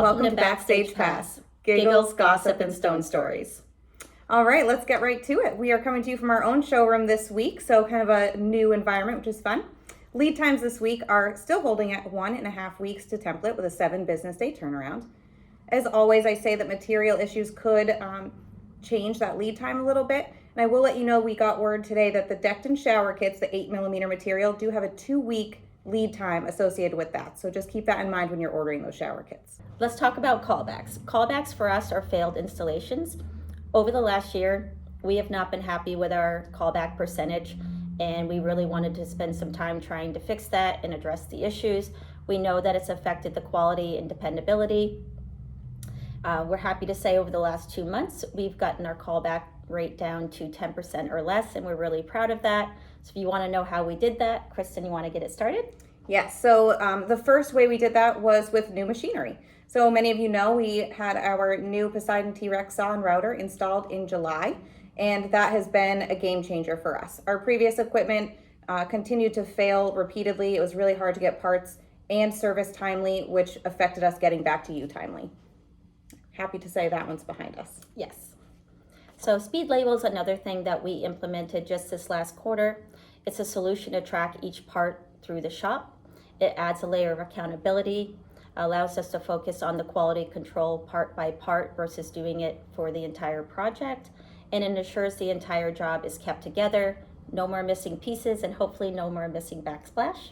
Welcome to Backstage Pass, Giggles, Gossip, and Stone Stories. All right, let's get right to it. We are coming to you from our own showroom this week, so kind of a new environment, which is fun. Lead times this week are still holding at 1.5 weeks to template with a 7 business day turnaround. As always, I say that material issues could change that lead time a little bit. And I will let you know we got word today that the Dekton shower kits, the 8mm material, do have a 2-week lead time associated with that. So just keep that in mind when you're ordering those shower kits. Let's talk about callbacks. Callbacks for us are failed installations. Over the last year, we have not been happy with our callback percentage, and we really wanted to spend some time trying to fix that and address the issues. We know that it's affected the quality and dependability. We're happy to say over the last 2 months, we've gotten our callback rate down to 10% or less, and we're really proud of that. So if you want to know how we did that, Kristen, you want to get it started? Yes, so the first way we did that was with new machinery. So many of you know we had our new Poseidon T-Rex saw and router installed in July, and that has been a game changer for us. Our previous equipment continued to fail repeatedly. It was really hard to get parts and service timely, which affected us getting back to you timely. Happy to say that one's behind us. Yes. So speed label is another thing that we implemented just this last quarter. It's a solution to track each part through the shop. It adds a layer of accountability, allows us to focus on the quality control part by part versus doing it for the entire project, and it ensures the entire job is kept together, no more missing pieces, and hopefully no more missing backsplash.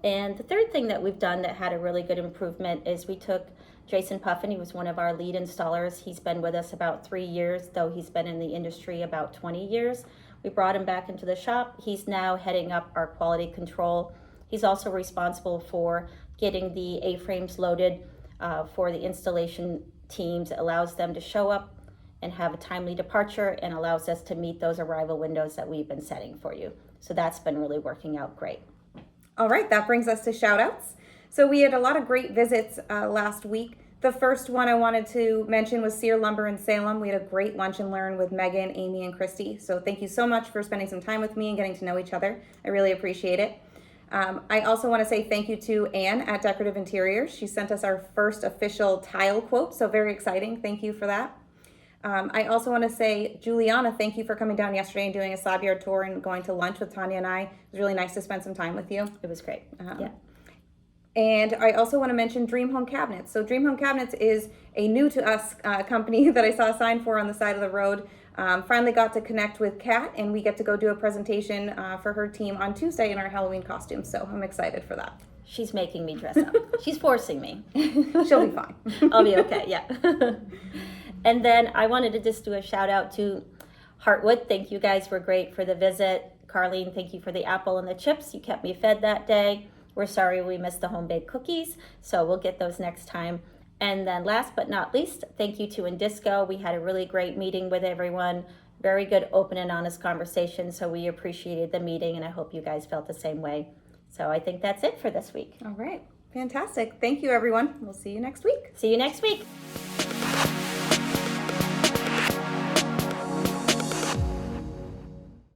And the third thing that we've done that had a really good improvement is we took Jason Puffin. He was one of our lead installers. He's been with us about 3 years, though he's been in the industry about 20 years. We brought him back into the shop. He's now heading up our quality control. He's also responsible for getting the A-frames loaded for the installation teams. It allows them to show up and have a timely departure and allows us to meet those arrival windows that we've been setting for you. So that's been really working out great. All right, that brings us to shout outs. So we had a lot of great visits last week. The first one I wanted to mention was Sear Lumber in Salem. We had a great lunch and learn with Megan, Amy, and Christy. So thank you so much for spending some time with me and getting to know each other. I really appreciate it. I also want to say thank you to Anne at Decorative Interiors. She sent us our first official tile quote, so very exciting. Thank you for that. I also want to say, Juliana, thank you for coming down yesterday and doing a slab yard tour and going to lunch with Tanya and I. It was really nice to spend some time with you. It was great. Yeah. And I also want to mention Dream Home Cabinets. So Dream Home Cabinets is a new to us company that I saw a sign for on the side of the road. Finally got to connect with Kat, and we get to go do a presentation for her team on Tuesday in our Halloween costumes. So I'm excited for that. She's making me dress up. She's forcing me. She'll be fine. I'll be okay, yeah. And then I wanted to just do a shout out to Heartwood. Thank you guys were great for the visit. Carlene, thank you for the apple and the chips. You kept me fed that day. We're sorry we missed the home-baked cookies, so we'll get those next time. And then last but not least, thank you to Indisco. We had a really great meeting with everyone. Very good, open and honest conversation, so we appreciated the meeting, and I hope you guys felt the same way. So I think that's it for this week. All right, fantastic. Thank you, everyone. We'll see you next week. See you next week.